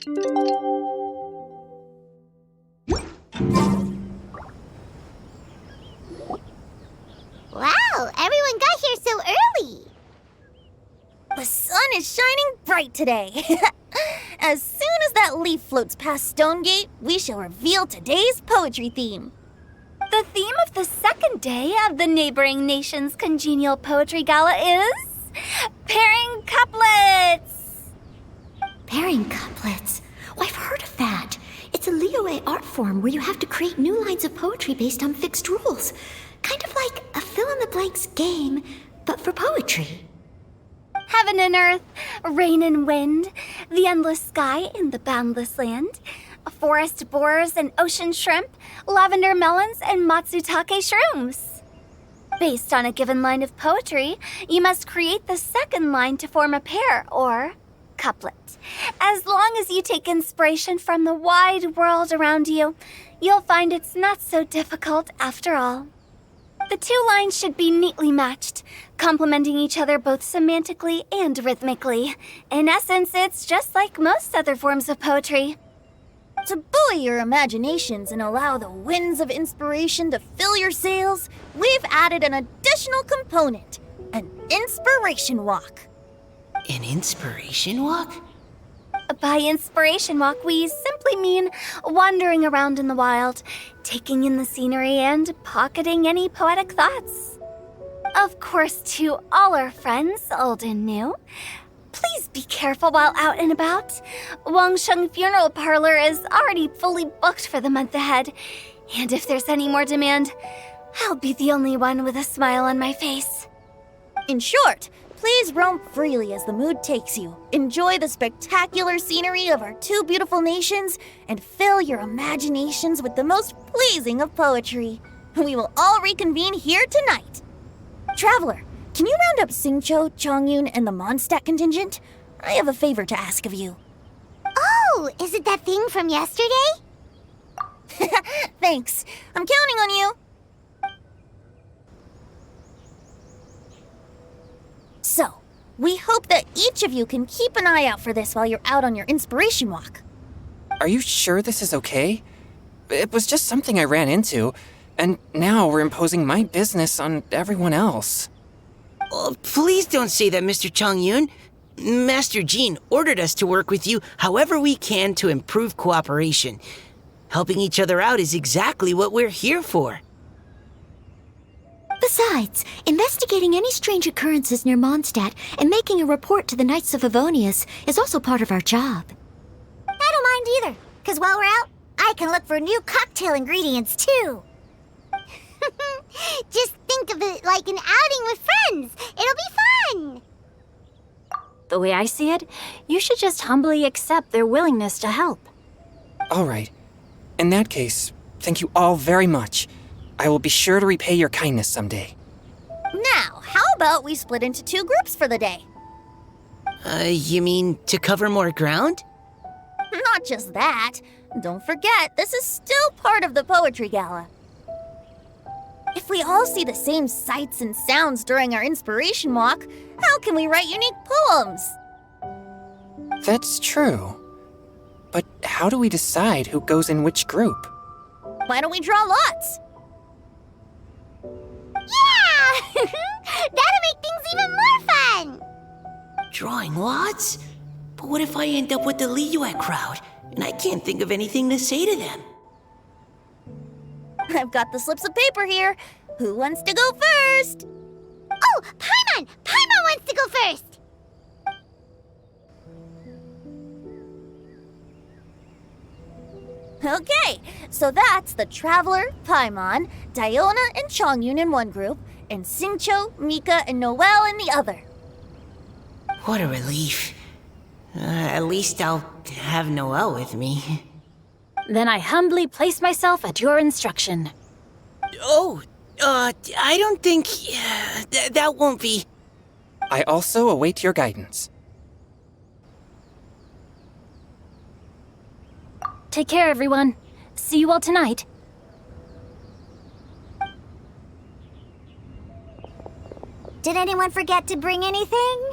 Wow, everyone got here so early. The sun is shining bright today. As soon as that leaf floats past Stonegate, we shall reveal today's poetry theme. The theme of the second day of the neighboring nation's congenial poetry gala is pairing couplets. Pairing couplets? Oh, I've heard of that. It's a Liyue art form where you have to create new lines of poetry based on fixed rules. Kind of like a fill-in-the-blanks game, but for poetry. Heaven and earth, rain and wind, the endless sky and the boundless land, forest borers and ocean shrimp, lavender melons and matsutake shrooms. Based on a given line of poetry, you must create the second line to form a pair, or couplet. As long as you take inspiration from the wide world around you, you'll find it's not so difficult after all. The two lines should be neatly matched, complementing each other both semantically and rhythmically. In essence, it's just like most other forms of poetry. To buoy your imaginations and allow the winds of inspiration to fill your sails, we've added an additional component, an inspiration walk. An inspiration walk? By inspiration walk, we simply mean wandering around in the wild, taking in the scenery and pocketing any poetic thoughts. Of course, to all our friends, old and new, please be careful while out and about. Wangsheng Funeral Parlor is already fully booked for the month ahead, and if there's any more demand, I'll be the only one with a smile on my face. In short, please roam freely as the mood takes you. Enjoy the spectacular scenery of our two beautiful nations and fill your imaginations with the most pleasing of poetry. We will all reconvene here tonight. Traveler, can you round up Xingqiu, Chongyun, and the Mondstadt contingent? I have a favor to ask of you. Oh, is it that thing from yesterday? Thanks. I'm counting on you. So, we hope that each of you can keep an eye out for this while you're out on your inspiration walk. Are you sure this is okay? It was just something I ran into, and now we're imposing my business on everyone else. Oh, please don't say that, Mr. Chongyun. Master Jean ordered us to work with you however we can to improve cooperation. Helping each other out is exactly what we're here for. Besides, investigating any strange occurrences near Mondstadt and making a report to the Knights of Avonius is also part of our job. I don't mind either, because while we're out, I can look for new cocktail ingredients too. Just think of it like an outing with friends. It'll be fun. The way I see it, you should just humbly accept their willingness to help. All right. In that case, thank you all very much. I will be sure to repay your kindness someday. Now, how about we split into two groups for the day? You mean to cover more ground? Not just that. Don't forget, this is still part of the Poetry Gala. If we all see the same sights and sounds during our inspiration walk, how can we write unique poems? That's true. But how do we decide who goes in which group? Why don't we draw lots? Yeah! That'll make things even more fun! Drawing lots? But what if I end up with the Liyue crowd, and I can't think of anything to say to them? I've got the slips of paper here. Who wants to go first? Oh, Paimon! Paimon wants to go first! Okay, so that's the Traveler, Paimon, Diona, and Chongyun in one group, and Xingqiu, Mika, and Noelle in the other. What a relief. At least I'll have Noelle with me. Then I humbly place myself at your instruction. Oh, I don't think... that won't be... I also await your guidance. Take care, everyone. See you all tonight. Did anyone forget to bring anything?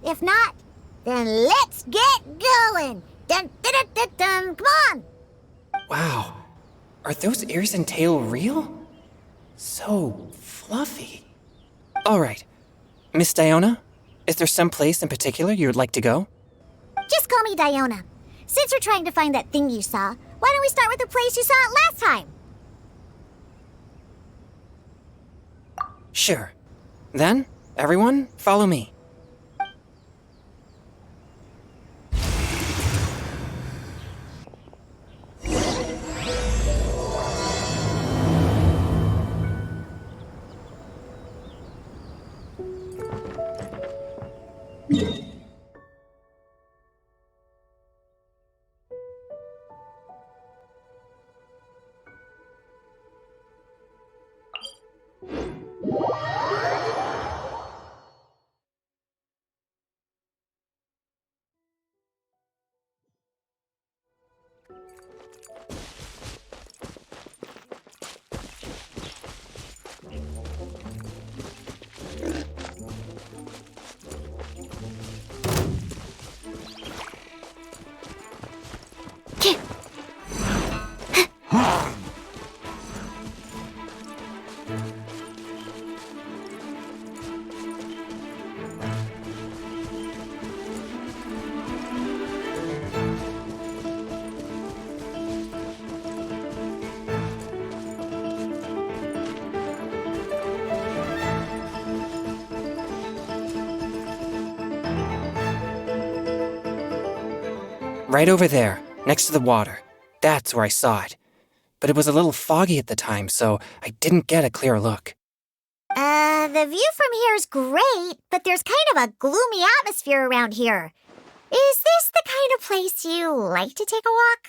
If not, then let's get going! Dun, dun, dun, dun, dun. Come on! Wow. Are those ears and tail real? So fluffy. All right. Miss Diona, is there some place in particular you would like to go? Just call me Diona. Since we're trying to find that thing you saw, why don't we start with the place you saw it last time? Sure. Then, everyone, follow me. Right over there, next to the water. That's where I saw it. But it was a little foggy at the time, so I didn't get a clear look. The view from here is great, but there's kind of a gloomy atmosphere around here. Is this the kind of place you like to take a walk?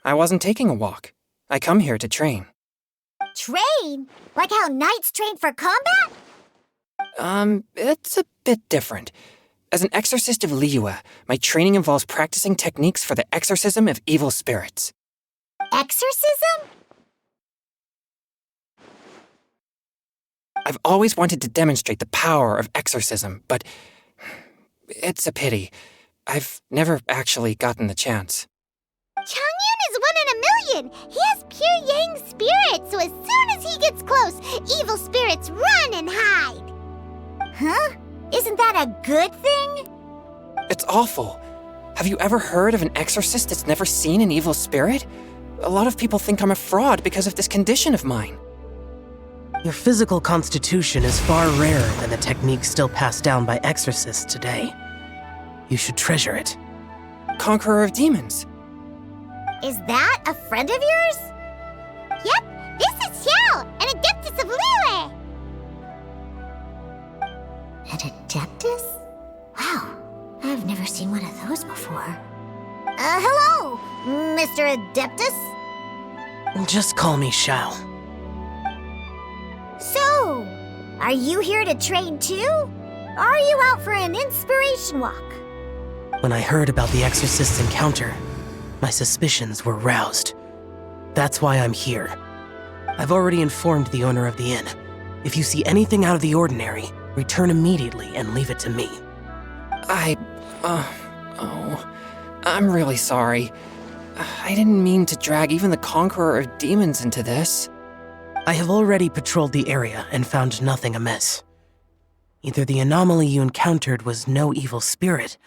I wasn't taking a walk. I come here to train. Train? Like how knights train for combat? It's a bit different. As an exorcist of Liyue, my training involves practicing techniques for the exorcism of evil spirits. Exorcism? I've always wanted to demonstrate the power of exorcism, but it's a pity. I've never actually gotten the chance. Changyun is 1 in a million! He has pure yang spirit, so as soon as he gets close, evil spirits run and hide! Huh? Isn't that a good thing? It's awful. Have you ever heard of an exorcist that's never seen an evil spirit? A lot of people think I'm a fraud because of this condition of mine. Your physical constitution is far rarer than the techniques still passed down by exorcists today. You should treasure it. Conqueror of demons. Is that a friend of yours? Yep, this is Xiao, an adeptus of Liyue! An adeptus? Wow, I've never seen one of those before. Hello, Mr. Adeptus? Just call me Shao. So, are you here to train too? Or are you out for an inspiration walk? When I heard about the exorcist's encounter, my suspicions were roused. That's why I'm here. I've already informed the owner of the inn. If you see anything out of the ordinary, return immediately and leave it to me. I'm really sorry. I didn't mean to drag even the Conqueror of Demons into this. I have already patrolled the area and found nothing amiss. Either the anomaly you encountered was no evil spirit,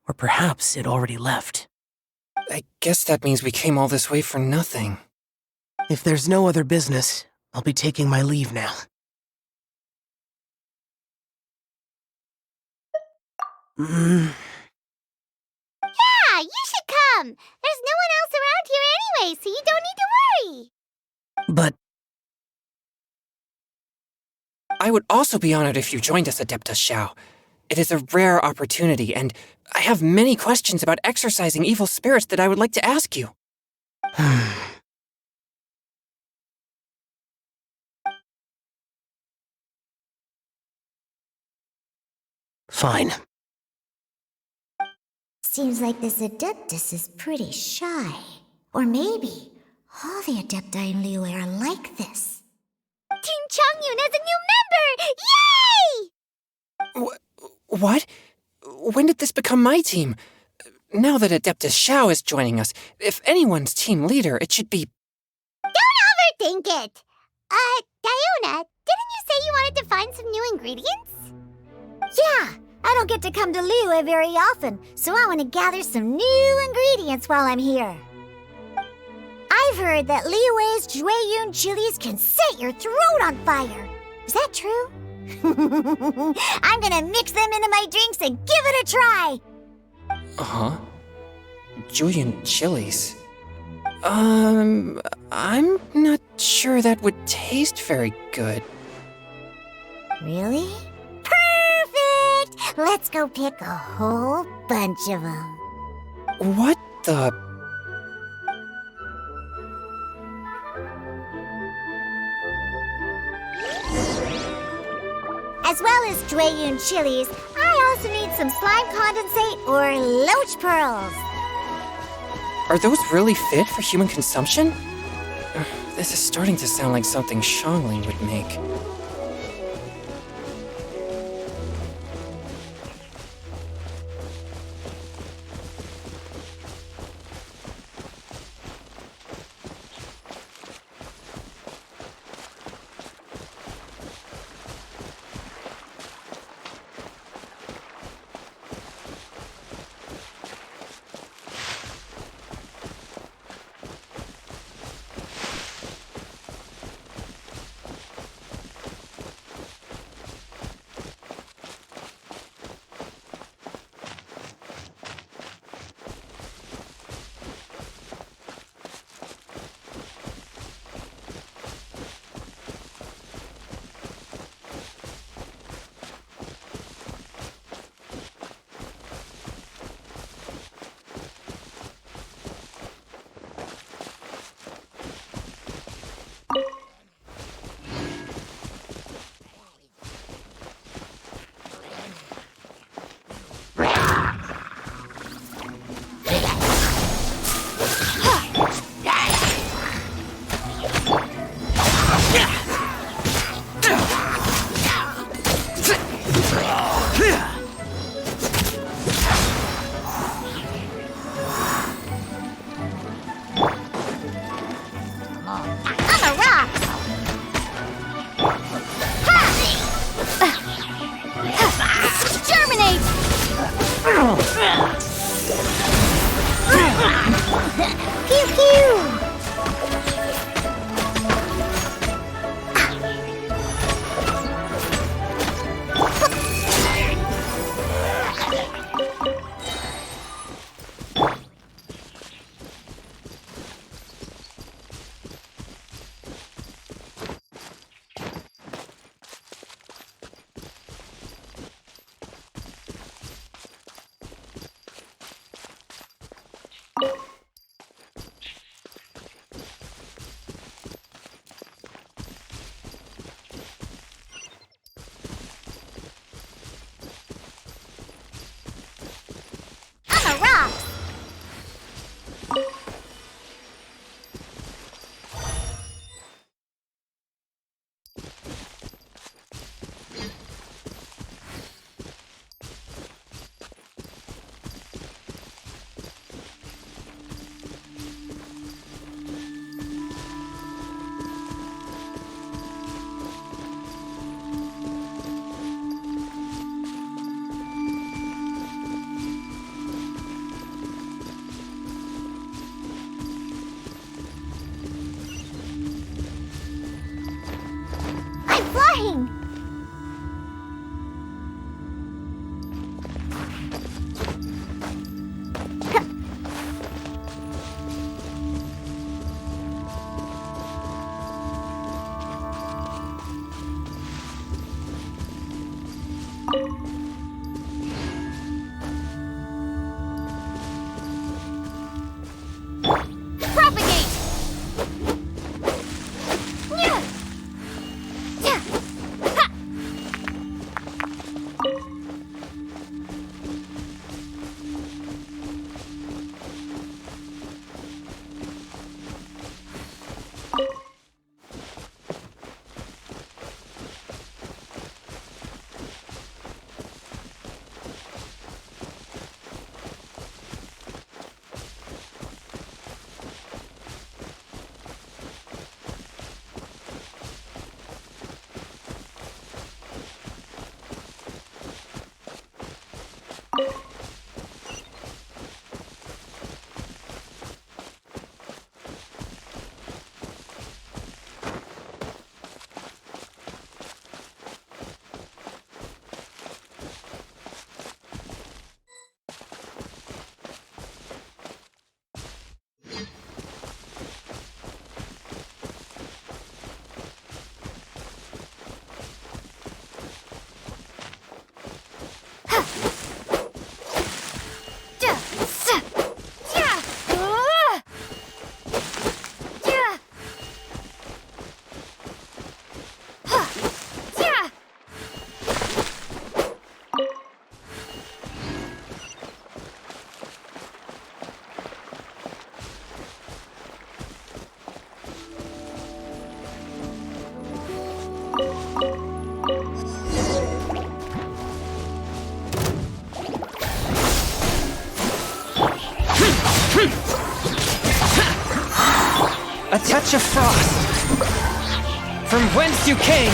or perhaps it already left. I guess that means we came all this way for nothing. If there's no other business, I'll be taking my leave now. Yeah, you should come! There's no one else around here anyway, so you don't need to worry! But I would also be honored if you joined us, Adeptus Xiao. It is a rare opportunity, and I have many questions about exorcising evil spirits that I would like to ask you. fine. Seems like this Adeptus is pretty shy. Or maybe all the Adepti in Liyue are like this. Team Changyun has a new member! Yay! What? when did this become my team? Now that Adeptus Xiao is joining us, if anyone's team leader, it should be... Overthink it. Diona, didn't you say you wanted to find some new ingredients? Yeah, I don't get to come to Liyue very often, so I want to gather some new ingredients while I'm here. I've heard that Liyue's Jueyun chilies can set your throat on fire. Is that true? I'm gonna mix them into my drinks and give it a try. Uh-huh. Julian chilies. I'm not sure that would taste very good. Really? Perfect! Let's go pick a whole bunch of them. What the... As well as Jueyun chilies, I also need some slime condensate or loach pearls. Are those really fit for human consumption? This is starting to sound like something Xiangling would make. touch of frost. From whence you came.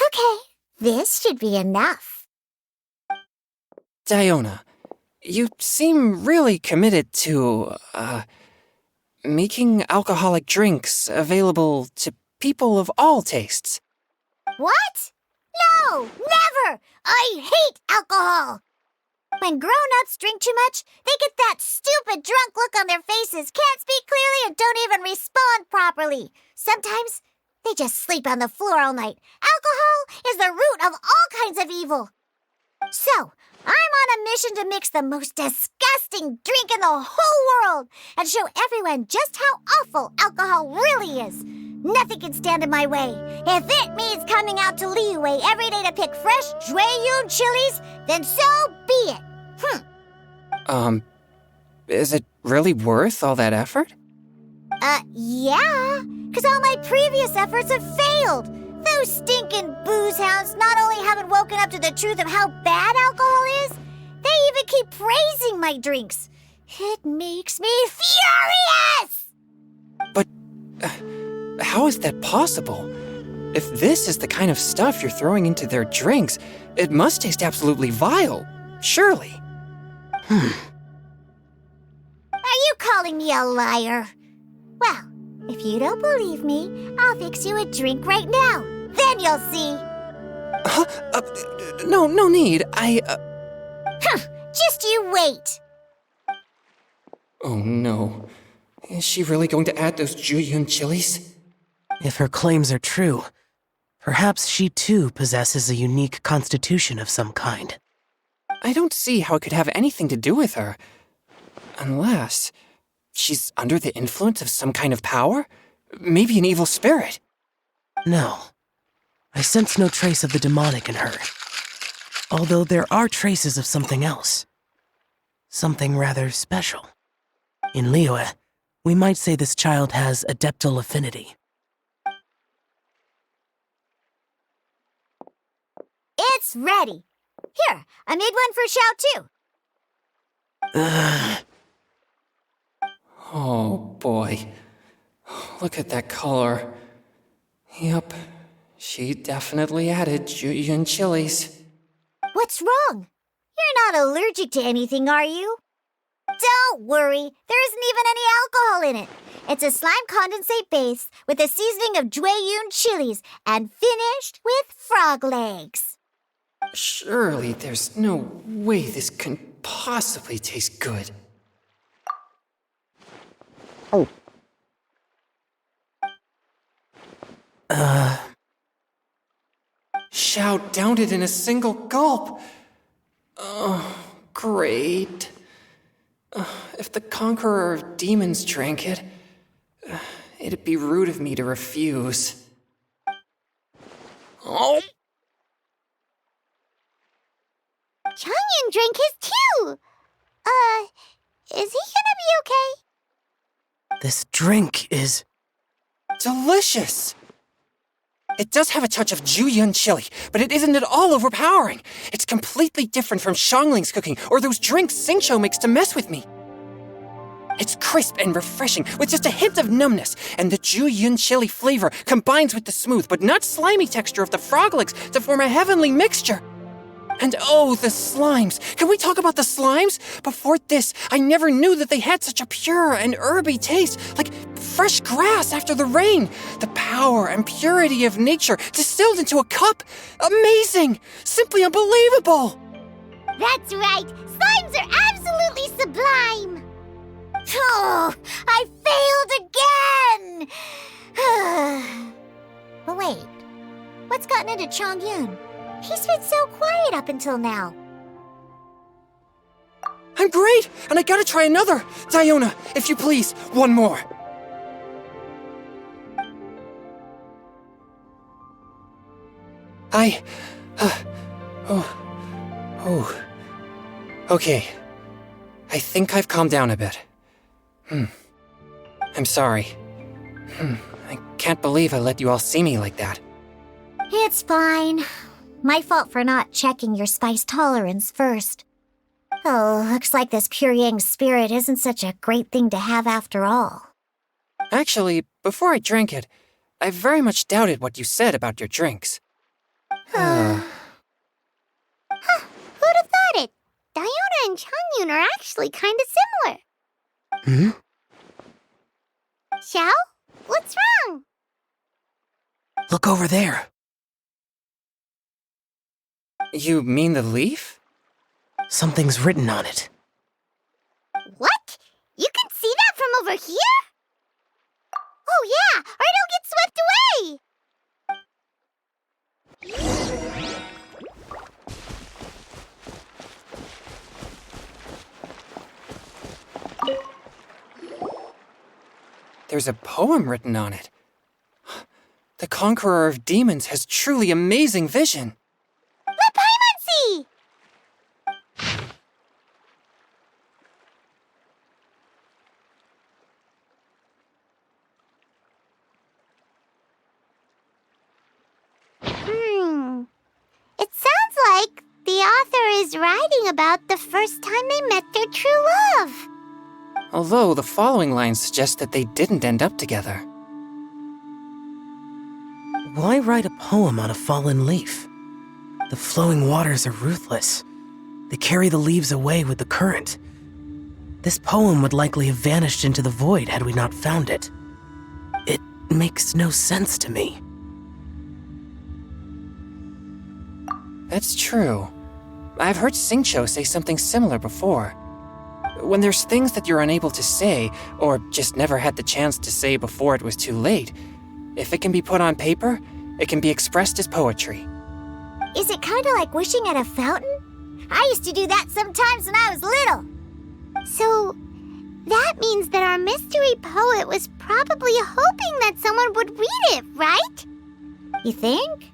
Okay, this should be enough. Diona, you seem really committed to, making alcoholic drinks available to people of all tastes. What? No, never! I hate alcohol! When grown-ups drink too much, they get that stupid drunk look on their faces, can't speak clearly, and don't even respond properly. Sometimes they just sleep on the floor all night. Alcohol is the root of all kinds of evil. So, I'm on a mission to mix the most disgusting drink in the whole world and show everyone just how awful alcohol really is. Nothing can stand in my way. If it means coming out to Liyue every day to pick fresh Jueyun chilies, then so be it. Is it really worth all that effort? Yeah, because all my previous efforts have failed. Those stinking booze hounds not only haven't woken up to the truth of how bad alcohol is, they even keep praising my drinks. It makes me furious! But how is that possible? If this is the kind of stuff you're throwing into their drinks, it must taste absolutely vile, surely. Are you calling me a liar? Well, if you don't believe me, I'll fix you a drink right now. Then you'll see. No need. Just you wait. Oh no. Is she really going to add those Jueyun chilies? If her claims are true, perhaps she too possesses a unique constitution of some kind. I don't see how it could have anything to do with her. Unless she's under the influence of some kind of power? Maybe an evil spirit. No. I sense no trace of the demonic in her. Although there are traces of something else. Something rather special. In Liyue, we might say this child has adeptal affinity. It's ready. Here, I made one for Xiao too. Oh boy. Look at that color. Yep, she definitely added Jueyun chilies. What's wrong? You're not allergic to anything, are you? Don't worry, there isn't even any alcohol in it. It's a slime condensate base with a seasoning of Jueyun chilies and finished with frog legs. Surely there's no way this can possibly taste good. Xiao downed it in a single gulp. Oh, great. If the conqueror of demons drank it, it'd be rude of me to refuse. Oh. Changyan drank his too. Is he gonna be okay? This drink is... delicious! It does have a touch of Jueyun chili, but it isn't at all overpowering. It's completely different from Xiangling's cooking or those drinks Xingqiu makes to mess with me. It's crisp and refreshing, with just a hint of numbness, and the Jueyun chili flavor combines with the smooth but not slimy texture of the frog legs to form a heavenly mixture. And oh, the slimes! Can we talk about the slimes? Before this, I never knew that they had such a pure and herby taste, like fresh grass after the rain. The power and purity of nature distilled into a cup. Amazing! Simply unbelievable! That's right, slimes are absolutely sublime. Oh, I failed again! But wait, what's gotten into Chongyun? He's been so quiet up until now. I'm great! And I gotta try another! Diona, if you please, one more. Okay. I think I've calmed down a bit. I'm sorry. I can't believe I let you all see me like that. It's fine. My fault for not checking your spice tolerance first. Oh, looks like this pure yang spirit isn't such a great thing to have after all. Actually, before I drank it, I very much doubted what you said about your drinks. Who'd have thought it? Diona and Changyun are actually kind of similar. Xiao? What's wrong? Look over there. You mean the leaf? Something's written on it. What? You can see that from over here? Oh yeah, or it'll get swept away! There's a poem written on it. The Conqueror of Demons has truly amazing vision. Let Paimon see! It sounds like the author is writing about the first time they met their true love. Although the following lines suggest that they didn't end up together. Why write a poem on a fallen leaf? The flowing waters are ruthless. They carry the leaves away with the current. This poem would likely have vanished into the void had we not found it. It makes no sense to me. That's true. I've heard Xingqiu say something similar before. When there's things that you're unable to say, or just never had the chance to say before it was too late, if it can be put on paper, it can be expressed as poetry. Is it kind of like wishing at a fountain? I used to do that sometimes when I was little. So, that means that our mystery poet was probably hoping that someone would read it, right? You think?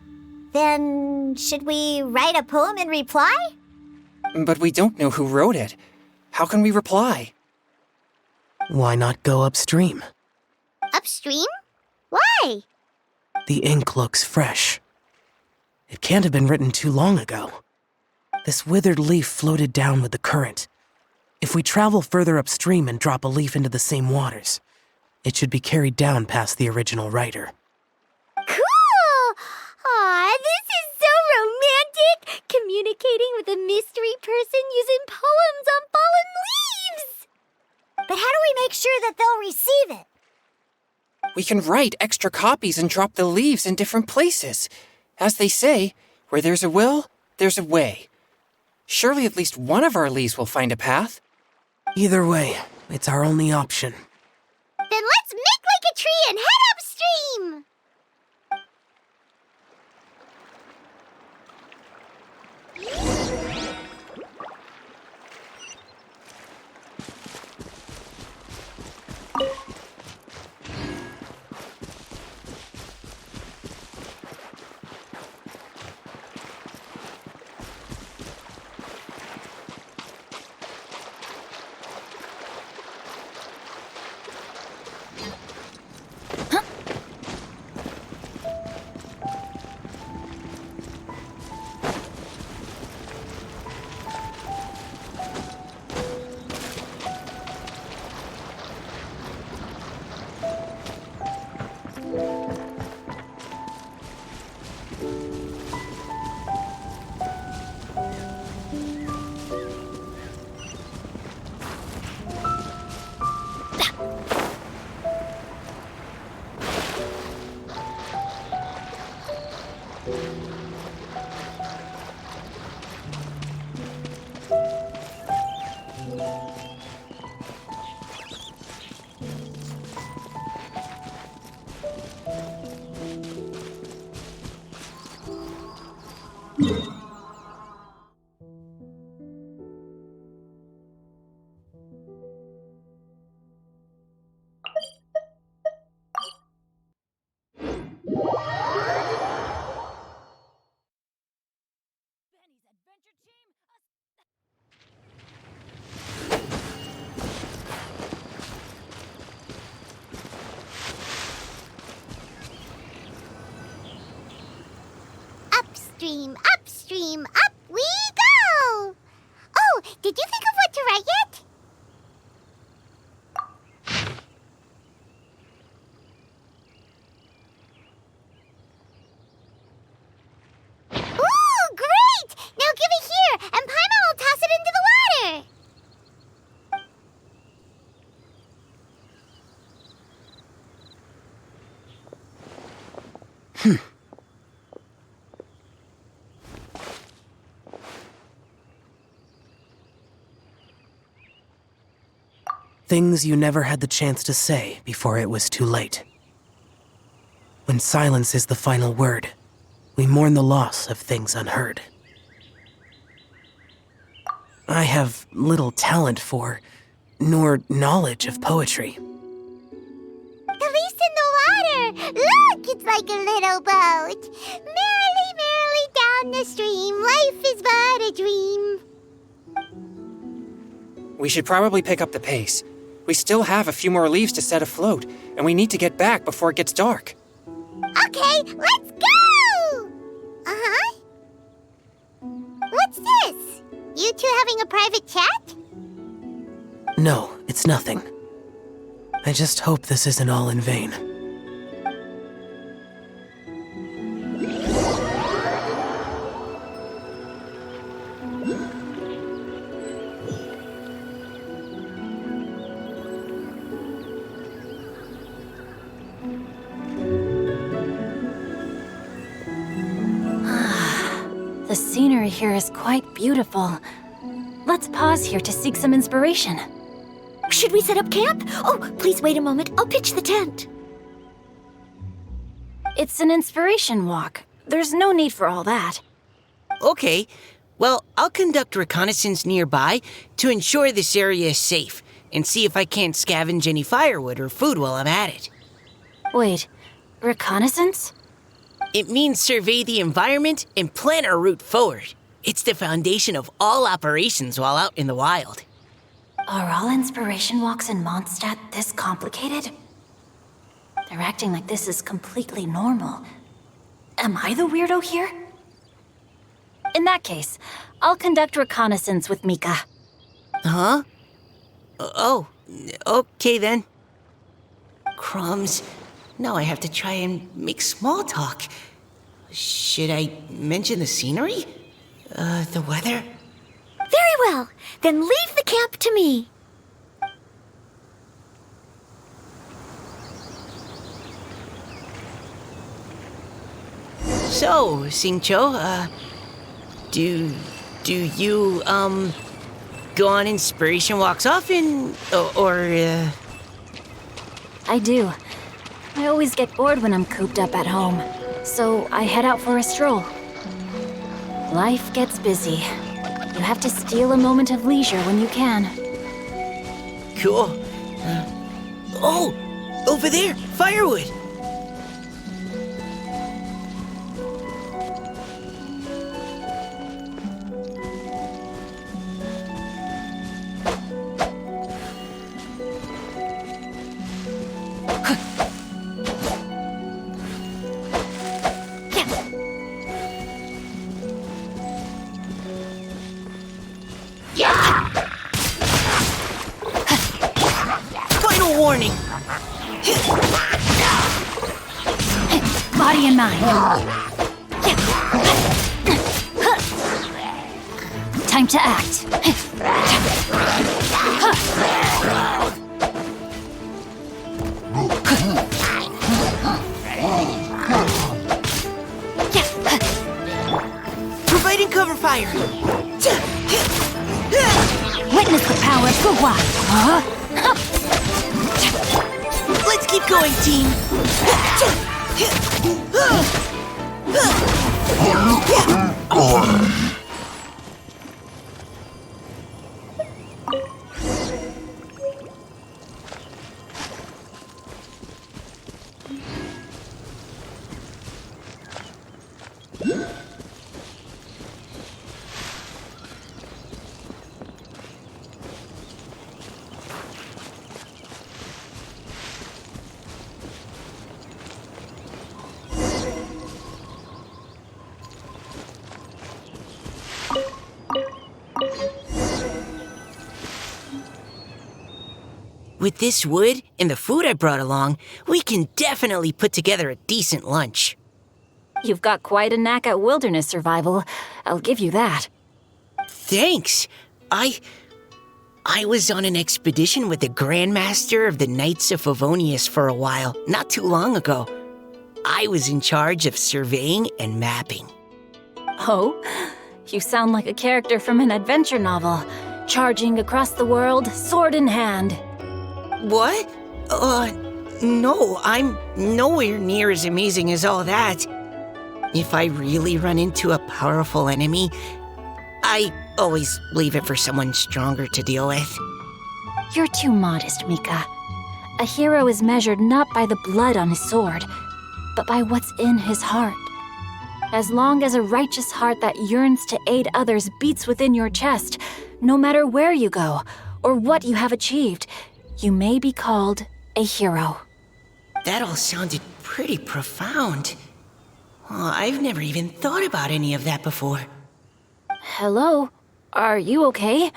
Then, should we write a poem in reply? But we don't know who wrote it. How can we reply? Why not go upstream? Upstream? Why? The ink looks fresh. It can't have been written too long ago. This withered leaf floated down with the current. If we travel further upstream and drop a leaf into the same waters, it should be carried down past the original writer. Cool! Aw, this is so romantic! Communicating with a mystery person using poems on fallen leaves! But how do we make sure that they'll receive it? We can write extra copies and drop the leaves in different places. As they say, where there's a will, there's a way. Surely at least one of our leaves will find a path. Either way, it's our only option. Then let's make like a tree and head upstream! downstream, upstream, up we go! Oh, did you think of what to write yet? Ooh, great! Now give it here, and Paimon will toss it into the water. Things you never had the chance to say before it was too late. When silence is the final word, we mourn the loss of things unheard. I have little talent for, nor knowledge of poetry. The least in the water. Look, it's like a little boat. Merrily, merrily down the stream. Life is but a dream. We should probably pick up the pace. We still have a few more leaves to set afloat, and we need to get back before it gets dark. Okay, let's go! Uh-huh. What's this? You two having a private chat? No, it's nothing. I just hope this isn't all in vain. The scenery here is quite beautiful. Let's pause here to seek some inspiration. Should we set up camp? Oh, please wait a moment. I'll pitch the tent. It's an inspiration walk. There's no need for all that. Okay, well, I'll conduct reconnaissance nearby to ensure this area is safe and see if I can't scavenge any firewood or food while I'm at it. Wait, reconnaissance? It means survey the environment and plan our route forward. It's the foundation of all operations while out in the wild. Are all inspiration walks in Mondstadt this complicated? They're acting like this is completely normal. Am I the weirdo here? In that case, I'll conduct reconnaissance with Mika. Huh? Oh, okay then. Crumbs. Now I have to try and make small talk. Should I mention the scenery? The weather? Very well. Then leave the camp to me. So, Singcho, do you, go on inspiration walks often? I do. I always get bored when I'm cooped up at home, so I head out for a stroll. Life gets busy. You have to steal a moment of leisure when you can. Cool. Oh! Over there! Firewood! Final warning! Body and mind. Time to act. Providing cover fire! Witness the power of Guwa. Let's keep going, team! With this wood and the food I brought along, we can definitely put together a decent lunch. You've got quite a knack at wilderness survival. I'll give you that. Thanks. I was on an expedition with the Grand Master of the Knights of Favonius for a while, not too long ago. I was in charge of surveying and mapping. Oh, you sound like a character from an adventure novel, charging across the world, sword in hand. What? No, I'm nowhere near as amazing as all that. If I really run into a powerful enemy, I always leave it for someone stronger to deal with. You're too modest, Mika. A hero is measured not by the blood on his sword, but by what's in his heart. As long as a righteous heart that yearns to aid others beats within your chest, no matter where you go or what you have achieved, you may be called a hero. That all sounded pretty profound. I've never even thought about any of that before. Hello? Are you okay?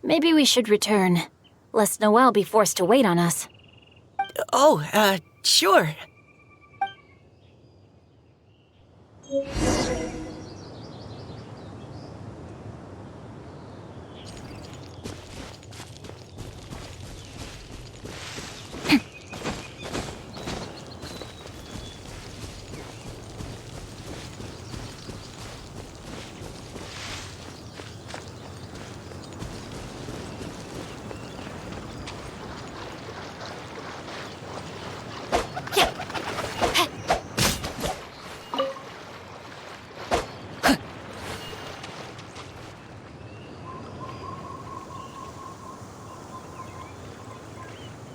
Maybe we should return, lest Noelle be forced to wait on us. Sure.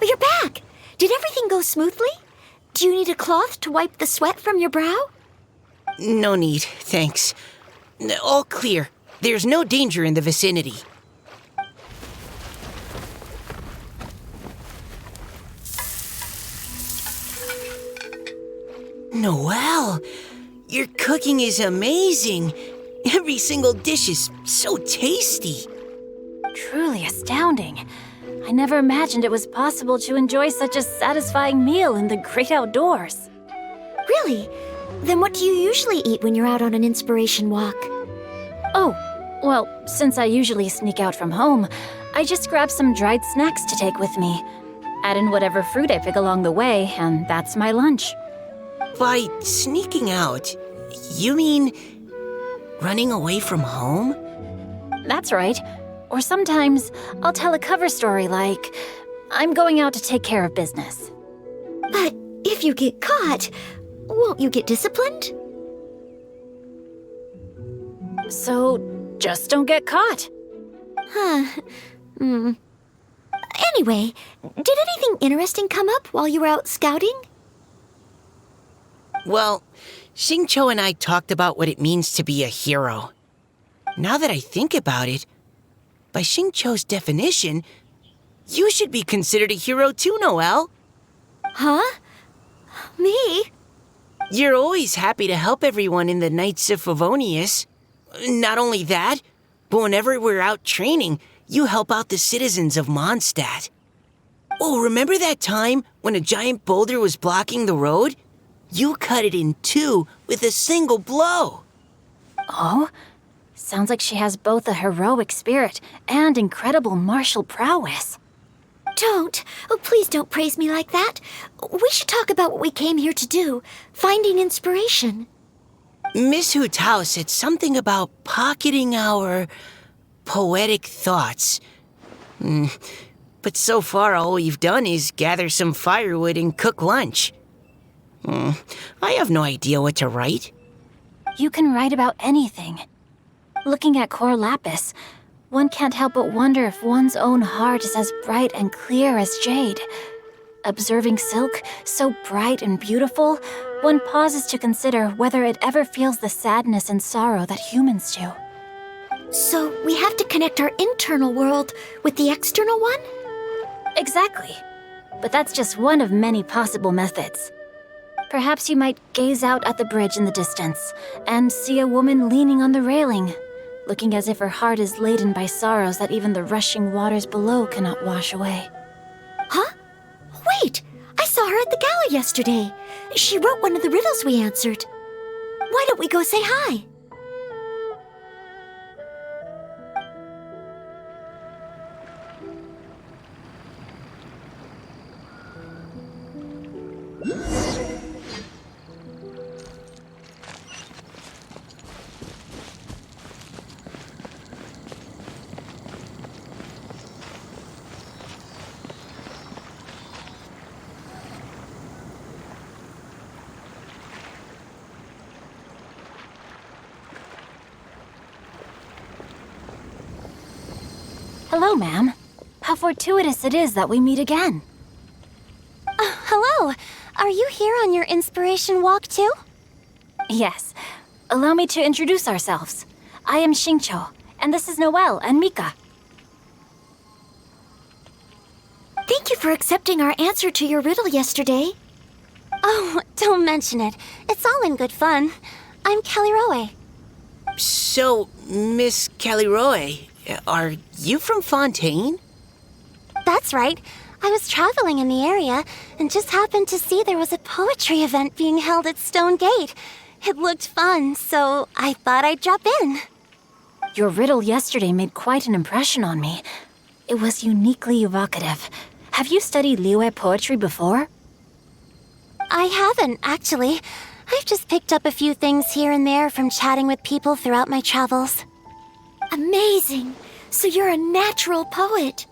You're back! Did everything go smoothly? Do you need a cloth to wipe the sweat from your brow? No need, thanks. All clear. There's no danger in the vicinity. Noelle, your cooking is amazing. Every single dish is so tasty. Truly astounding. I never imagined it was possible to enjoy such a satisfying meal in the great outdoors. Really? Then what do you usually eat when you're out on an inspiration walk? Oh, well, since I usually sneak out from home, I just grab some dried snacks to take with me. Add in whatever fruit I pick along the way, and that's my lunch. By sneaking out, you mean running away from home? That's right. Or sometimes I'll tell a cover story like, I'm going out to take care of business. But if you get caught, won't you get disciplined? So just don't get caught. Anyway, did anything interesting come up while you were out scouting? Well, Xingqiu and I talked about what it means to be a hero. Now that I think about it, by Xingqiu's definition, you should be considered a hero too, Noelle. Huh? Me? You're always happy to help everyone in the Knights of Favonius. Not only that, but whenever we're out training, you help out the citizens of Mondstadt. Oh, remember that time when a giant boulder was blocking the road? You cut it in two with a single blow. Oh? Sounds like she has both a heroic spirit and incredible martial prowess. Please don't praise me like that. We should talk about what we came here to do, finding inspiration. Miss Hu Tao said something about pocketing our poetic thoughts. But so far all we've done is gather some firewood and cook lunch. I have no idea what to write. You can write about anything. Looking at Cor Lapis, one can't help but wonder if one's own heart is as bright and clear as jade. Observing silk, so bright and beautiful, one pauses to consider whether it ever feels the sadness and sorrow that humans do. So we have to connect our internal world with the external one? Exactly. But that's just one of many possible methods. Perhaps you might gaze out at the bridge in the distance and see a woman leaning on the railing, looking as if her heart is laden by sorrows that even the rushing waters below cannot wash away. Saw yesterday. She wrote one of the riddles we answered. Why don't we go say hi? Hello, ma'am. How fortuitous it is that we meet again. Hello. Are you here on your inspiration walk too? Yes. Allow me to introduce ourselves. I am Xingqiu, and this is Noelle and Mika. Thank you for accepting our answer to your riddle yesterday. Oh, don't mention it. It's all in good fun. I'm Caliroe. So, Miss Caliroe, are you from Fontaine? That's right. I was traveling in the area and just happened to see there was a poetry event being held at Stone Gate. It looked fun, so I thought I'd drop in. Your riddle yesterday made quite an impression on me. It was uniquely evocative. Have you studied Liyue poetry before? I haven't, actually. I've just picked up a few things here and there from chatting with people throughout my travels. Amazing. So you're a natural poet.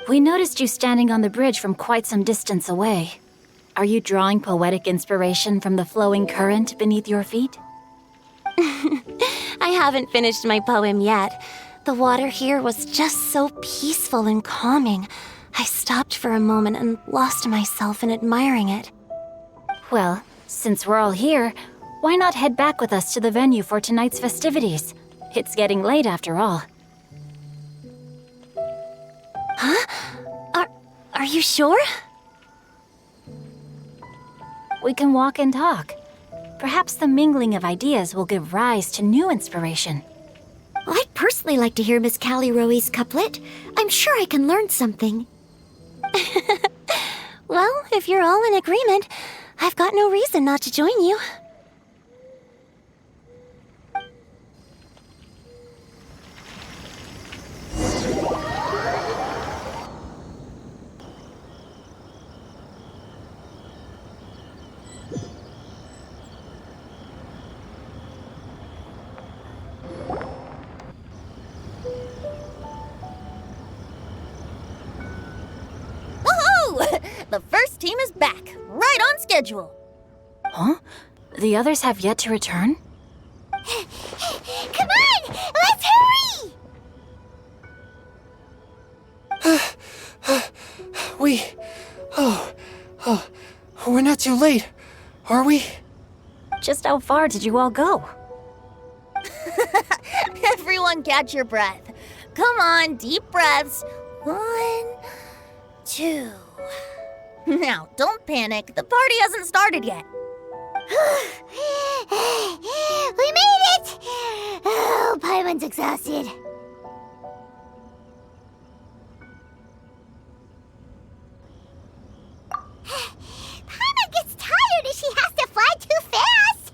We noticed you standing on the bridge from quite some distance away. Are you drawing poetic inspiration from the flowing current beneath your feet? I haven't finished my poem yet. The water here was just so peaceful and calming. I stopped for a moment and lost myself in admiring it. Well, since we're all here, why not head back with us to the venue for tonight's festivities? It's getting late after all. Are you sure? We can walk and talk. Perhaps the mingling of ideas will give rise to new inspiration. Well, I'd personally like to hear Miss Caliroe's couplet. I'm sure I can learn something. Well, if you're all in agreement, I've got no reason not to join you. The first team is back, right on schedule. Huh? The others have yet to return? Come on! Let's hurry! We're not too late, are we? Just how far did you all go? Everyone catch your breath. Come on, deep breaths. 1, 2. Now, don't panic. The party hasn't started yet. We made it! Oh, Paimon's exhausted. Paimon gets tired if she has to fly too fast.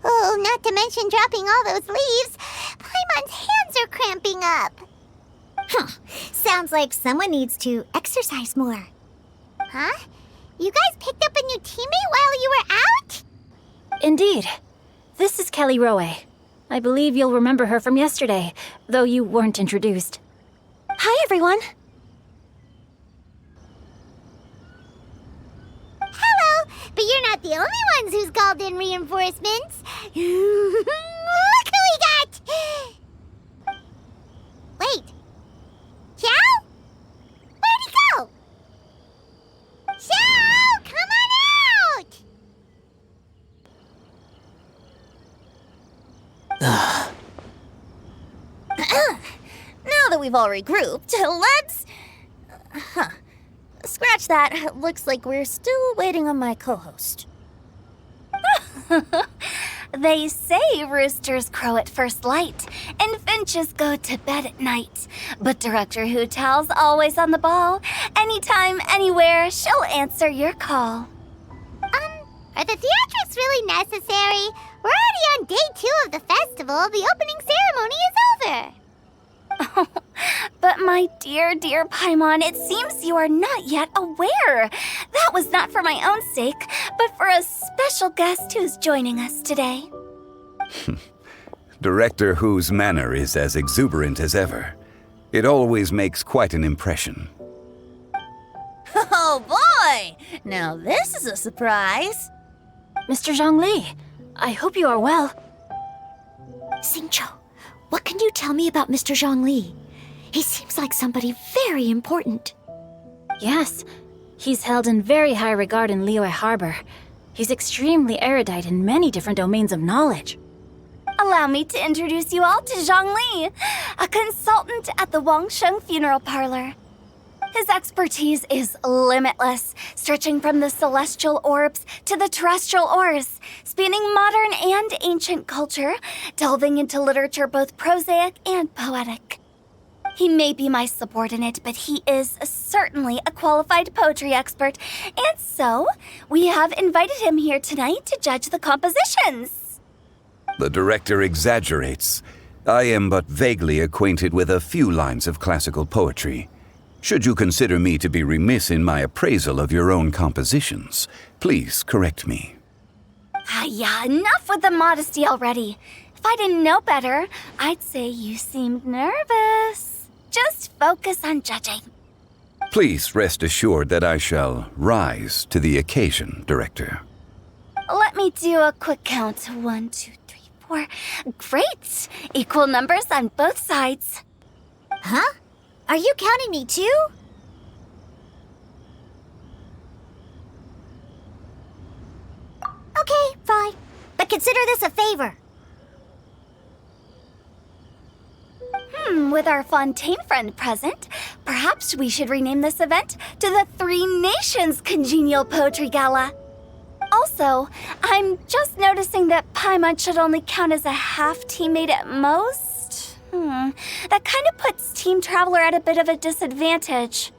Oh, not to mention dropping all those leaves. Paimon's hands are cramping up. Sounds like someone needs to exercise more. Huh? You guys picked up a new teammate while you were out? Indeed. This is Caliroe. I believe you'll remember her from yesterday, though you weren't introduced. Hi, everyone. Hello, but you're not the only ones who's called in reinforcements. Look who we got! Wait. Xiao? Where'd he go? Xiao, come on out! Now that we've all regrouped, let's... Scratch that. Looks like we're still waiting on my co-host. They say roosters crow at first light, and finches go to bed at night. But Director Hu Tao's always on the ball, and anytime, anywhere, she'll answer your call. Are the theatrics really necessary? We're already on day 2 of the festival. The opening ceremony is over. But my dear, dear Paimon, it seems you are not yet aware. That was not for my own sake, but for a special guest who's joining us today. Director Who's manner is as exuberant as ever. It always makes quite an impression. Oh boy! Now this is a surprise. Mr. Zhongli, I hope you are well. Xingqiu, what can you tell me about Mr. Zhongli? He seems like somebody very important. Yes, he's held in very high regard in Liyue Harbor. He's extremely erudite in many different domains of knowledge. Allow me to introduce you all to Zhongli, a consultant at the Wangsheng Funeral Parlor. His expertise is limitless, stretching from the celestial orbs to the terrestrial ores, spanning modern and ancient culture, delving into literature both prosaic and poetic. He may be my subordinate, but he is certainly a qualified poetry expert, and so we have invited him here tonight to judge the compositions. The director exaggerates. I am but vaguely acquainted with a few lines of classical poetry. Should you consider me to be remiss in my appraisal of your own compositions, please correct me. Yeah, enough with the modesty already. If I didn't know better, I'd say you seemed nervous. Just focus on judging. Please rest assured that I shall rise to the occasion, Director. Let me do a quick count. 1, 2, 3, 4. Great! Equal numbers on both sides. Huh? Are you counting me too? Okay, fine. But consider this a favor. With our Fontaine friend present, perhaps we should rename this event to the Three Nations Congenial Poetry Gala. Also, I'm just noticing that Paimon should only count as a half teammate at most. That kind of puts Team Traveler at a bit of a disadvantage.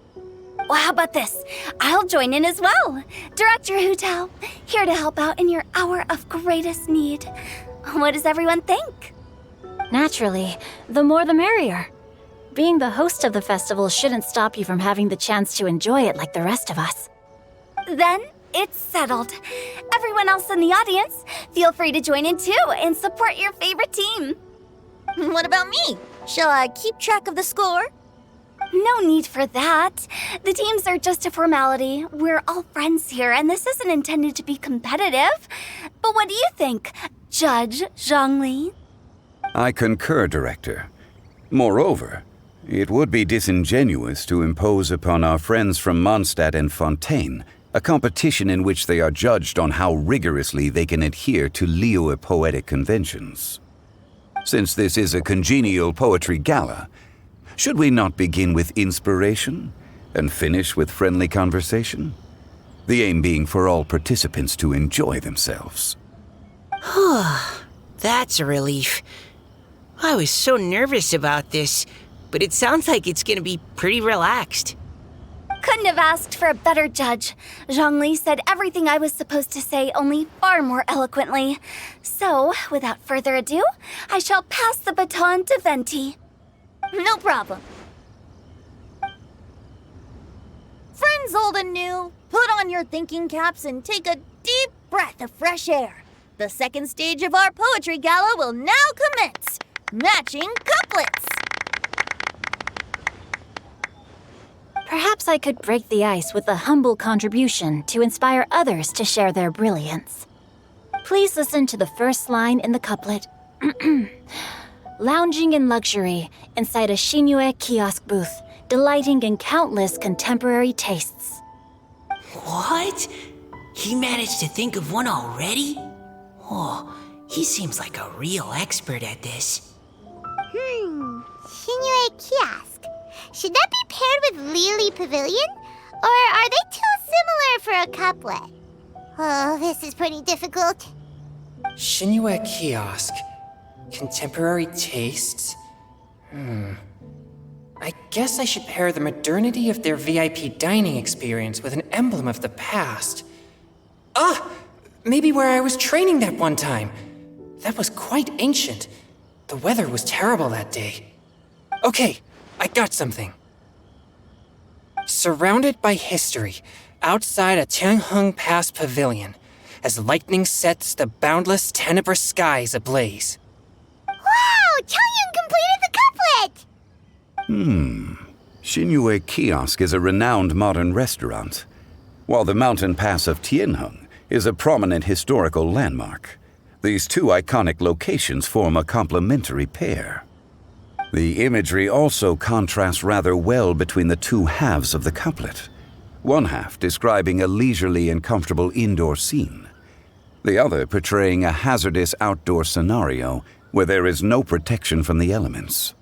Well, how about this? I'll join in as well. Director Hutao, here to help out in your hour of greatest need. What does everyone think? Naturally, the more the merrier. Being the host of the festival shouldn't stop you from having the chance to enjoy it like the rest of us. Then it's settled. Everyone else in the audience, feel free to join in too and support your favorite team. What about me? Shall I keep track of the score? No need for that. The teams are just a formality. We're all friends here, and this isn't intended to be competitive. But what do you think, Judge Zhongli? I concur, Director. Moreover, it would be disingenuous to impose upon our friends from Mondstadt and Fontaine a competition in which they are judged on how rigorously they can adhere to Liyue poetic conventions. Since this is a congenial poetry gala, should we not begin with inspiration and finish with friendly conversation? The aim being for all participants to enjoy themselves. That's a relief. I was so nervous about this, but it sounds like it's gonna be pretty relaxed. Couldn't have asked for a better judge. Zhongli said everything I was supposed to say, only far more eloquently. So, without further ado, I shall pass the baton to Venti. No problem. Friends old and new, put on your thinking caps and take a deep breath of fresh air. The second stage of our poetry gala will now commence. Matching couplets. Perhaps I could break the ice with a humble contribution to inspire others to share their brilliance. Please listen to the first line in the couplet. Lounging in luxury inside a Shinue kiosk booth, delighting in countless contemporary tastes. What? He managed to think of one already? Oh, he seems like a real expert at this. Shinue Kiosk. Should that be paired with Lily Pavilion? Or are they too similar for a couplet? Oh, this is pretty difficult. Shinue Kiosk. Contemporary tastes? I I guess I should pair the modernity of their VIP dining experience with an emblem of the past. Ah! Maybe where I was training that one time. That was quite ancient. The weather was terrible that day. Okay, I got something. Surrounded by history, outside a Tianheng Pass pavilion, as lightning sets the boundless tenebrous skies ablaze. Wow! Changyun completed the couplet! Xinyue Kiosk is a renowned modern restaurant, while the mountain pass of Tianheng is a prominent historical landmark. These two iconic locations form a complementary pair. The imagery also contrasts rather well between the two halves of the couplet. One half describing a leisurely and comfortable indoor scene, the other portraying a hazardous outdoor scenario where there is no protection from the elements.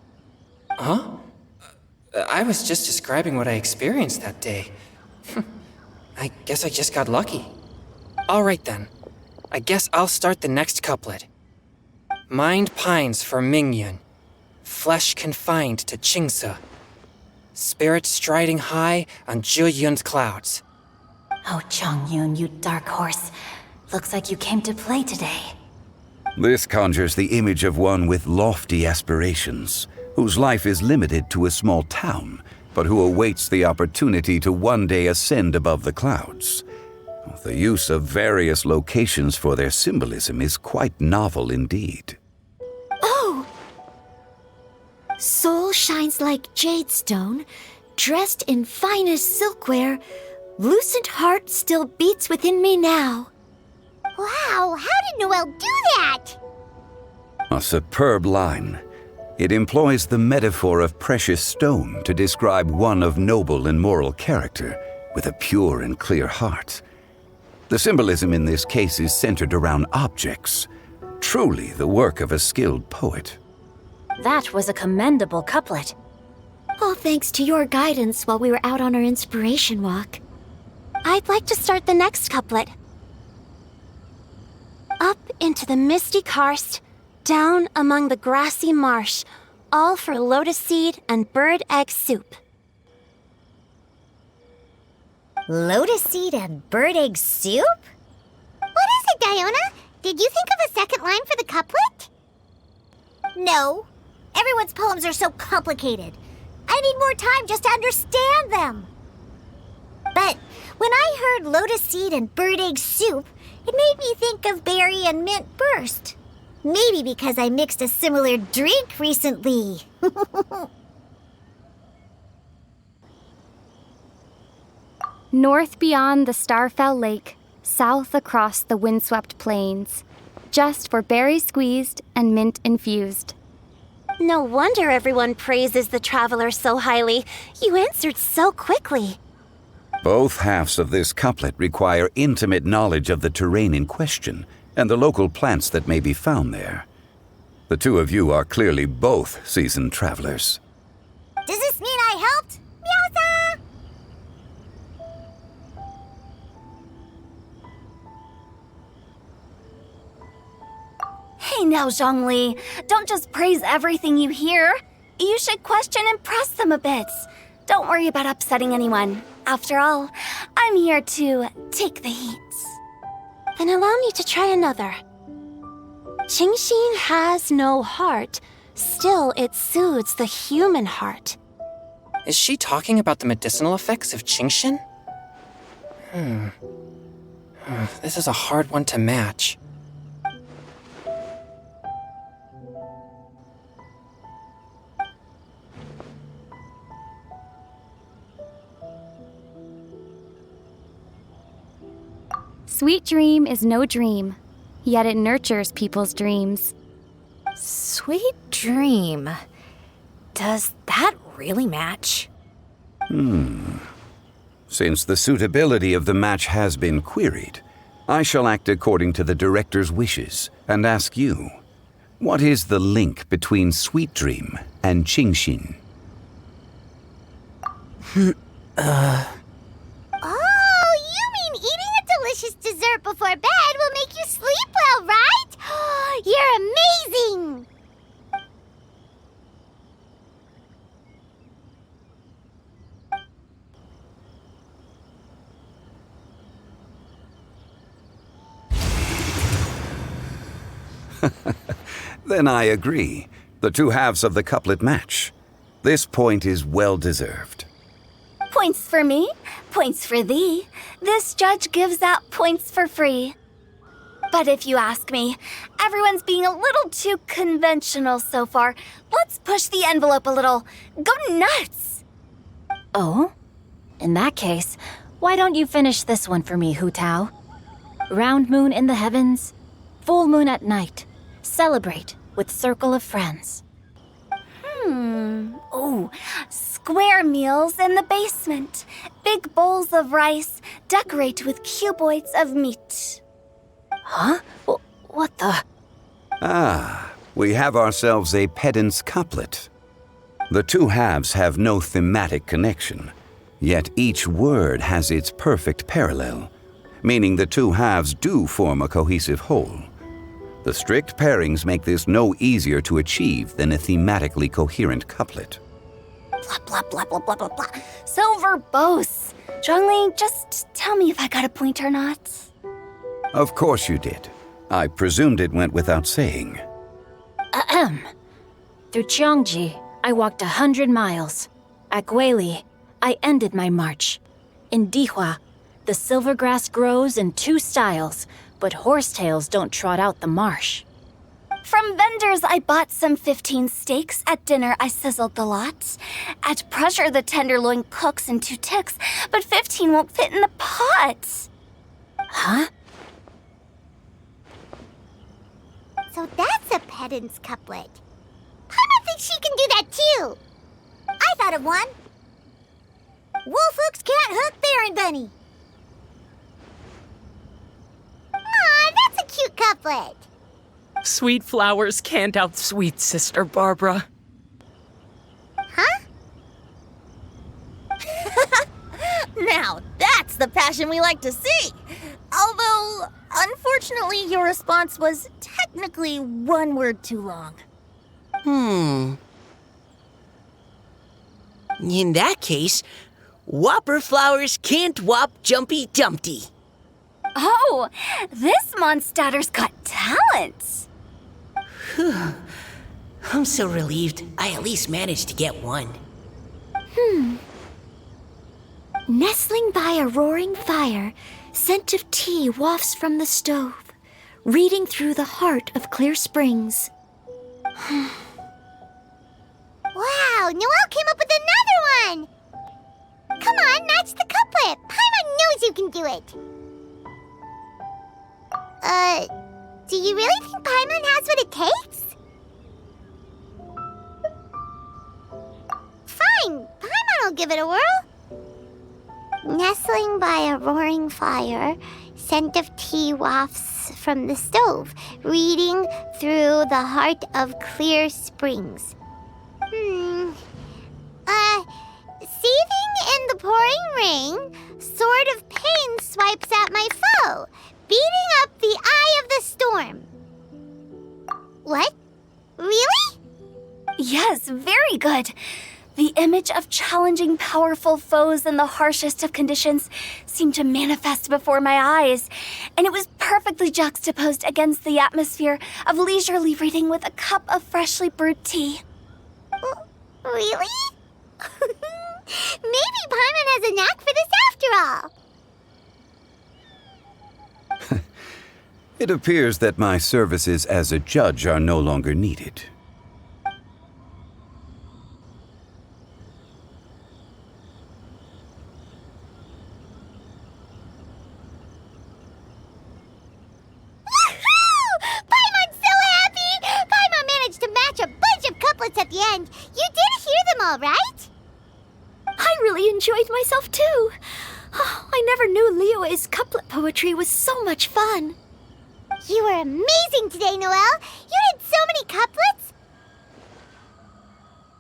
Huh? I was just describing what I experienced that day. I guess I just got lucky. All right then. I guess I'll start the next couplet. Mind pines for Mingyun, flesh confined to Qingse, spirit striding high on Zheyun's clouds. Oh, Changyun, you dark horse. Looks like you came to play today. This conjures the image of one with lofty aspirations, whose life is limited to a small town, but who awaits the opportunity to one day ascend above the clouds. The use of various locations for their symbolism is quite novel indeed. Oh! Soul shines like jade stone, dressed in finest silkware. Lucent heart still beats within me now. Wow, how did Noelle do that? A superb line. It employs the metaphor of precious stone to describe one of noble and moral character, with a pure and clear heart. The symbolism in this case is centered around objects, truly the work of a skilled poet. That was a commendable couplet. All thanks to your guidance while we were out on our inspiration walk. I'd like to start the next couplet. Up into the misty karst, down among the grassy marsh, all for lotus seed and bird egg soup. Lotus seed and bird egg soup? What is it, Diona? Did you think of a second line for the couplet? No. Everyone's poems are so complicated. I need more time just to understand them. But when I heard lotus seed and bird egg soup, it made me think of berry and mint burst. Maybe because I mixed a similar drink recently. North beyond the Starfell Lake, south across the windswept plains, just for berry squeezed and mint infused. No wonder everyone praises the traveler so highly. You answered so quickly. Both halves of this couplet require intimate knowledge of the terrain in question and the local plants that may be found there. The two of you are clearly both seasoned travelers. Does this mean I helped? Meowsa! Hey now, Zhongli, don't just praise everything you hear. You should question and press them a bit. Don't worry about upsetting anyone. After all, I'm here to take the heat. Then allow me to try another. Qingxin has no heart, still it soothes the human heart. Is she talking about the medicinal effects of Qingxin? This is a hard one to match. Sweet dream is no dream, yet it nurtures people's dreams. Sweet dream. Does that really match? Since the suitability of the match has been queried, I shall act according to the director's wishes and ask you, what is the link between Sweet Dream and Qingxin? Oh, you mean eating a delicious dessert before bed will make you sleep well, right? You're amazing! Then I agree. The two halves of the couplet match. This point is well deserved. Points for me, points for thee. This judge gives out points for free. But if you ask me, everyone's being a little too conventional so far. Let's push the envelope a little. Go nuts! Oh? In that case, why don't you finish this one for me, Hu Tao? Round moon in the heavens, full moon at night. Celebrate with circle of friends. Oh, square meals in the basement. Big bowls of rice, decorate with cuboids of meat. Huh? What the? Ah, we have ourselves a pedant's couplet. The two halves have no thematic connection, yet each word has its perfect parallel, meaning the two halves do form a cohesive whole. The strict pairings make this no easier to achieve than a thematically coherent couplet. Blah, blah, blah, blah, blah, blah, blah. So verbose. Zhongli, just tell me if I got a point or not. Of course you did. I presumed it went without saying. Ahem. Through Cheongji, I walked 100 miles. At Guili, I ended my march. In Dihua, the silver grass grows in 2 styles, but horsetails don't trot out the marsh. From vendors, I bought some 15 steaks. At dinner, I sizzled the lot. At pressure, the tenderloin cooks in 2 ticks, but 15 won't fit in the pot. Huh? So that's a pedant's couplet. Paimon thinks she can do that too. I thought of one. Wolf hooks can't hook Baron Bunny. Aw, that's a cute couplet. Sweet flowers can't outsweet Sister Barbara. Huh? Now, that's the passion we like to see. Although, unfortunately, your response was technically 1 word too long. In that case, Whopper flowers can't whop Jumpy Dumpty. Oh, this Mondstadter's got talent. I'm so relieved I at least managed to get one. Nestling by a roaring fire, scent of tea wafts from the stove, reading through the heart of clear springs. Wow, Noelle came up with another one! Come on, match the couplet. Paimon knows you can do it. Do you really think Paimon has what it takes? Fine, Paimon will give it a whirl. Nestling by a roaring fire, scent of tea wafts from the stove, reading through the heart of clear springs. Seething in the pouring rain, sword of pain swipes at my foe, beating up the eye of the storm. What? Really? Yes, very good. The image of challenging powerful foes in the harshest of conditions seemed to manifest before my eyes, and it was perfectly juxtaposed against the atmosphere of leisurely reading with a cup of freshly brewed tea. Really? Maybe Paimon has a knack for this after all. It appears that my services as a judge are no longer needed. Paimon's so happy! Paimon managed to match a bunch of couplets at the end. You did hear them all, right? I really enjoyed myself too. Oh, I never knew Liyue's couplet poetry was so much fun. You were amazing today, Noelle. You did so many couplets.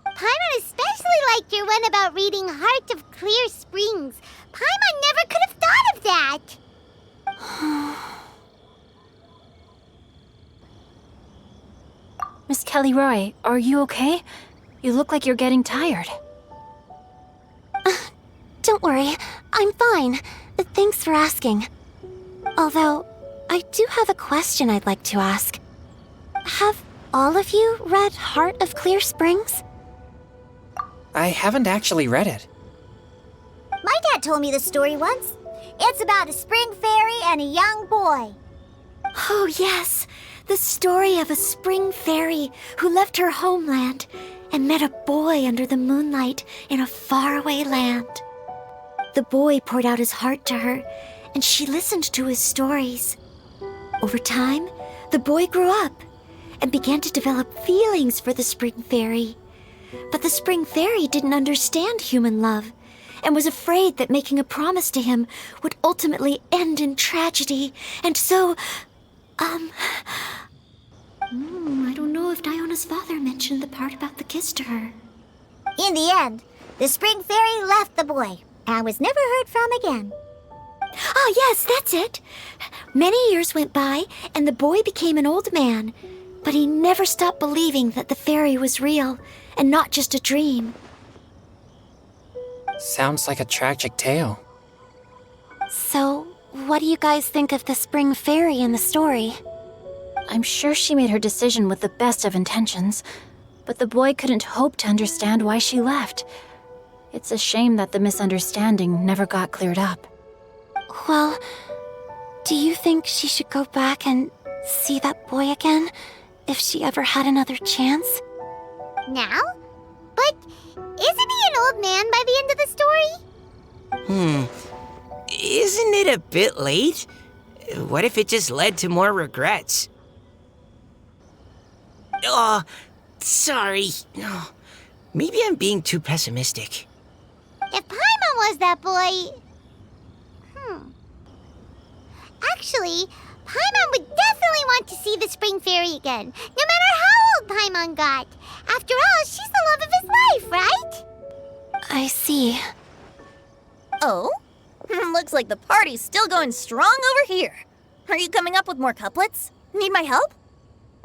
Paimon especially liked your one about reading Heart of Clear Springs. Paimon never could have thought of that. Miss Kelly Roy, are you okay? You look like you're getting tired. Don't worry, I'm fine. Thanks for asking. Although, I do have a question I'd like to ask. Have all of you read Heart of Clear Springs? I haven't actually read it. My dad told me the story once. It's about a spring fairy and a young boy. Oh, yes. The story of a spring fairy who left her homeland and met a boy under the moonlight in a faraway land. The boy poured out his heart to her, and she listened to his stories. Over time, the boy grew up and began to develop feelings for the spring fairy. But the spring fairy didn't understand human love and was afraid that making a promise to him would ultimately end in tragedy. And so, I don't know if Diona's father mentioned the part about the kiss to her. In the end, the spring fairy left the boy and was never heard from again. Ah, yes, that's it. Many years went by, and the boy became an old man, but he never stopped believing that the fairy was real and not just a dream. Sounds like a tragic tale. So, what do you guys think of the spring fairy in the story? I'm sure she made her decision with the best of intentions, but the boy couldn't hope to understand why she left. It's a shame that the misunderstanding never got cleared up. Well, do you think she should go back and see that boy again if she ever had another chance? Now? But isn't he an old man by the end of the story? Isn't it a bit late? What if it just led to more regrets? Oh, sorry. Oh, maybe I'm being too pessimistic. If Paimon was that boy... Actually, Paimon would definitely want to see the spring fairy again, no matter how old Paimon got. After all, she's the love of his life, right? I see. Oh? Looks like the party's still going strong over here. Are you coming up with more couplets? Need my help?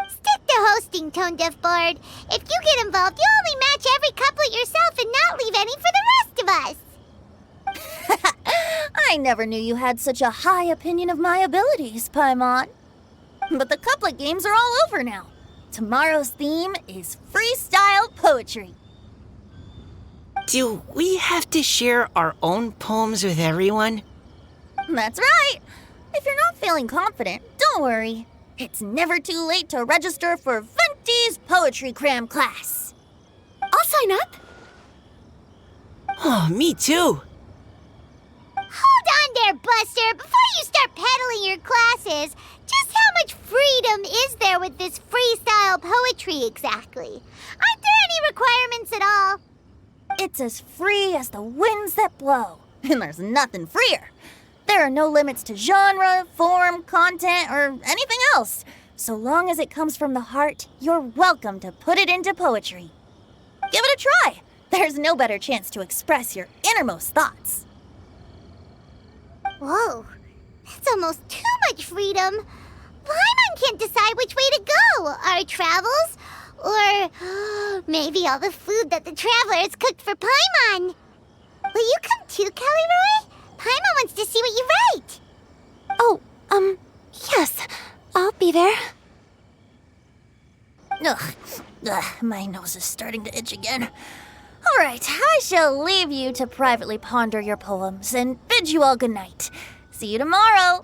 Stick to hosting, Tone Deaf Bard. If you get involved, you'll only match every couplet yourself and not leave any for the rest of us. I never knew you had such a high opinion of my abilities, Paimon. But the couplet games are all over now. Tomorrow's theme is freestyle poetry. Do we have to share our own poems with everyone? That's right. If you're not feeling confident, don't worry. It's never too late to register for Venti's Poetry Cram class. I'll sign up. Oh, me too. Hold on there, Buster. Before you start peddling your classes, just how much freedom is there with this freestyle poetry exactly? Aren't there any requirements at all? It's as free as the winds that blow, and there's nothing freer. There are no limits to genre, form, content, or anything else. So long as it comes from the heart, you're welcome to put it into poetry. Give it a try. There's no better chance to express your innermost thoughts. Whoa, that's almost too much freedom. Paimon can't decide which way to go. Our travels, or maybe all the food that the travelers cooked for Paimon. Will you come too, Kelly Roy? Paimon wants to see what you write. Oh, yes. I'll be there. Ugh, my nose is starting to itch again. All right, I shall leave you to privately ponder your poems and bid you all good night. See you tomorrow.